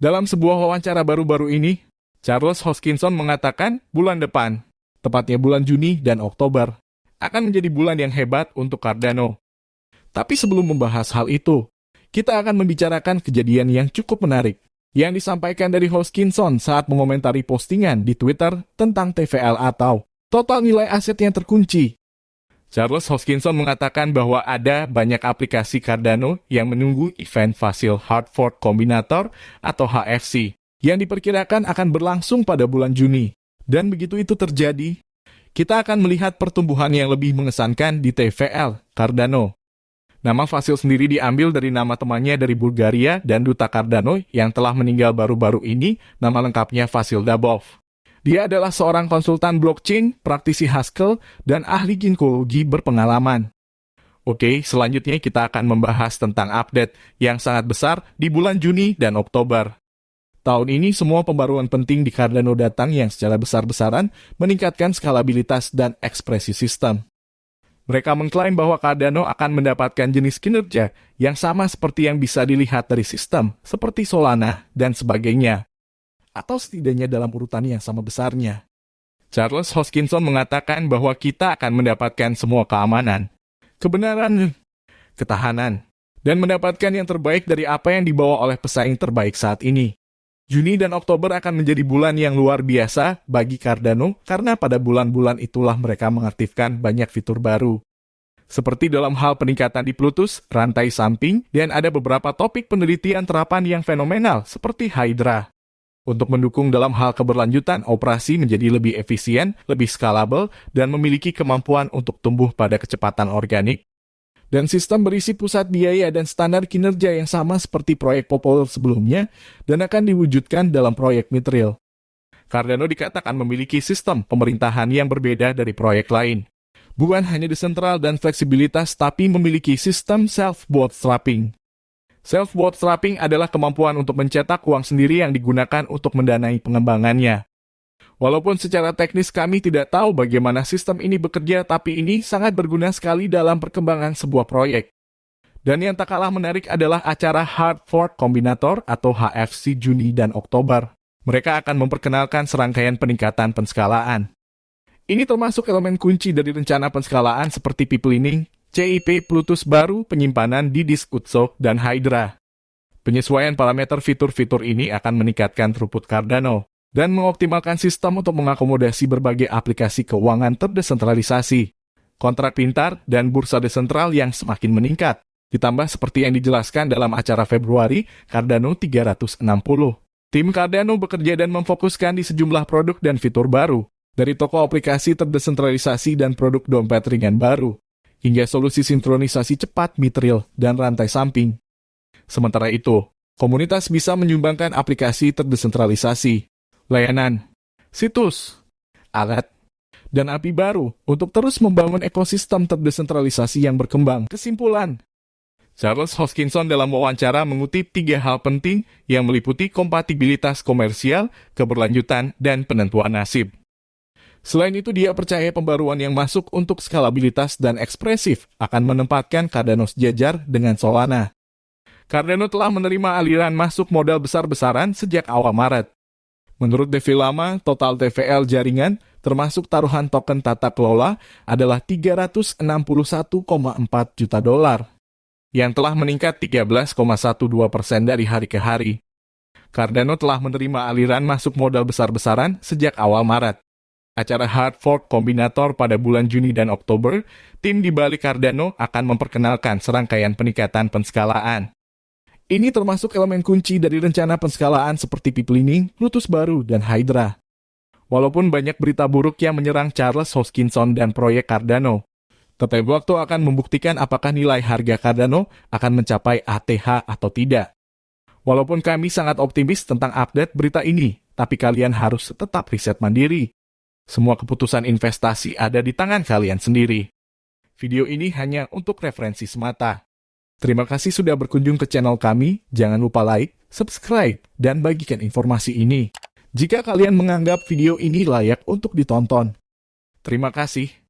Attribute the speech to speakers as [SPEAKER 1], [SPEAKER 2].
[SPEAKER 1] Dalam sebuah wawancara baru-baru ini, Charles Hoskinson mengatakan bulan depan, tepatnya bulan Juni dan Oktober, akan menjadi bulan yang hebat untuk Cardano. Tapi sebelum membahas hal itu, kita akan membicarakan kejadian yang cukup menarik yang disampaikan dari Hoskinson saat mengomentari postingan di Twitter tentang TVL atau total nilai aset yang terkunci. Charles Hoskinson mengatakan bahwa ada banyak aplikasi Cardano yang menunggu event Fossil Hard Fork Combinator atau HFC yang diperkirakan akan berlangsung pada bulan Juni. Dan begitu itu terjadi, kita akan melihat pertumbuhan yang lebih mengesankan di TVL Cardano. Nama Fossil sendiri diambil dari nama temannya dari Bulgaria dan duta Cardano yang telah meninggal baru-baru ini, nama lengkapnya Vasil Dabov. Dia adalah seorang konsultan blockchain, praktisi Haskell, dan ahli ginekologi berpengalaman. Oke, selanjutnya kita akan membahas tentang update yang sangat besar di bulan Juni dan Oktober. Tahun ini semua pembaruan penting di Cardano datang yang secara besar-besaran meningkatkan skalabilitas dan ekspresi sistem. Mereka mengklaim bahwa Cardano akan mendapatkan jenis kinerja yang sama seperti yang bisa dilihat dari sistem, seperti Solana dan sebagainya, atau setidaknya dalam urutan yang sama besarnya. Charles Hoskinson mengatakan bahwa kita akan mendapatkan semua keamanan, kebenaran, ketahanan, dan mendapatkan yang terbaik dari apa yang dibawa oleh pesaing terbaik saat ini. Juni dan Oktober akan menjadi bulan yang luar biasa bagi Cardano karena pada bulan-bulan itulah mereka mengaktifkan banyak fitur baru. Seperti dalam hal peningkatan di Plutus, rantai samping, dan ada beberapa topik penelitian terapan yang fenomenal seperti Hydra. Untuk mendukung dalam hal keberlanjutan operasi menjadi lebih efisien, lebih skalabel, dan memiliki kemampuan untuk tumbuh pada kecepatan organik. Dan sistem berisi pusat biaya dan standar kinerja yang sama seperti proyek populer sebelumnya dan akan diwujudkan dalam proyek Mithril. Cardano dikatakan memiliki sistem pemerintahan yang berbeda dari proyek lain. Bukan hanya desentral dan fleksibilitas, tapi memiliki sistem self-bootstrapping. Self-bootstrapping adalah kemampuan untuk mencetak uang sendiri yang digunakan untuk mendanai pengembangannya. Walaupun secara teknis kami tidak tahu bagaimana sistem ini bekerja, tapi ini sangat berguna sekali dalam perkembangan sebuah proyek. Dan yang tak kalah menarik adalah acara Hard Fork Combinator atau HFC Juni dan Oktober. Mereka akan memperkenalkan serangkaian peningkatan penskalaan. Ini termasuk elemen kunci dari rencana penskalaan seperti pipelining, CIP Plutus baru, penyimpanan di disk UTSO, dan Hydra. Penyesuaian parameter fitur-fitur ini akan meningkatkan throughput Cardano dan mengoptimalkan sistem untuk mengakomodasi berbagai aplikasi keuangan terdesentralisasi, kontrak pintar, dan bursa desentral yang semakin meningkat. Ditambah seperti yang dijelaskan dalam acara Februari, Cardano 360. Tim Cardano bekerja dan memfokuskan di sejumlah produk dan fitur baru, dari toko aplikasi terdesentralisasi dan produk dompet ringan baru, hingga solusi sinkronisasi cepat Mithril dan rantai samping. Sementara itu, komunitas bisa menyumbangkan aplikasi terdesentralisasi, layanan, situs, alat, dan API baru untuk terus membangun ekosistem terdesentralisasi yang berkembang. Kesimpulan, Charles Hoskinson dalam wawancara mengutip 3 hal penting yang meliputi kompatibilitas komersial, keberlanjutan, dan penentuan nasib. Selain itu, dia percaya pembaruan yang masuk untuk skalabilitas dan ekspresif akan menempatkan Cardano sejajar dengan Solana. Cardano telah menerima aliran masuk modal besar-besaran sejak awal Maret. Menurut DeFi lama, total TVL jaringan, termasuk taruhan token tata kelola, adalah 361,4 juta dolar, yang telah meningkat 13,12% dari hari ke hari. Cardano telah menerima aliran masuk modal besar-besaran sejak awal Maret. Acara Hard Fork Combinator pada bulan Juni dan Oktober, tim di balik Cardano akan memperkenalkan serangkaian peningkatan penskalaan. Ini termasuk elemen kunci dari rencana penskalaan seperti pipelining, Plutus baru, dan Hydra. Walaupun banyak berita buruk yang menyerang Charles Hoskinson dan proyek Cardano, tetapi waktu akan membuktikan apakah nilai harga Cardano akan mencapai ATH atau tidak. Walaupun kami sangat optimis tentang update berita ini, tapi kalian harus tetap riset mandiri. Semua keputusan investasi ada di tangan kalian sendiri. Video ini hanya untuk referensi semata. Terima kasih sudah berkunjung ke channel kami. Jangan lupa like, subscribe, dan bagikan informasi ini jika kalian menganggap video ini layak untuk ditonton. Terima kasih.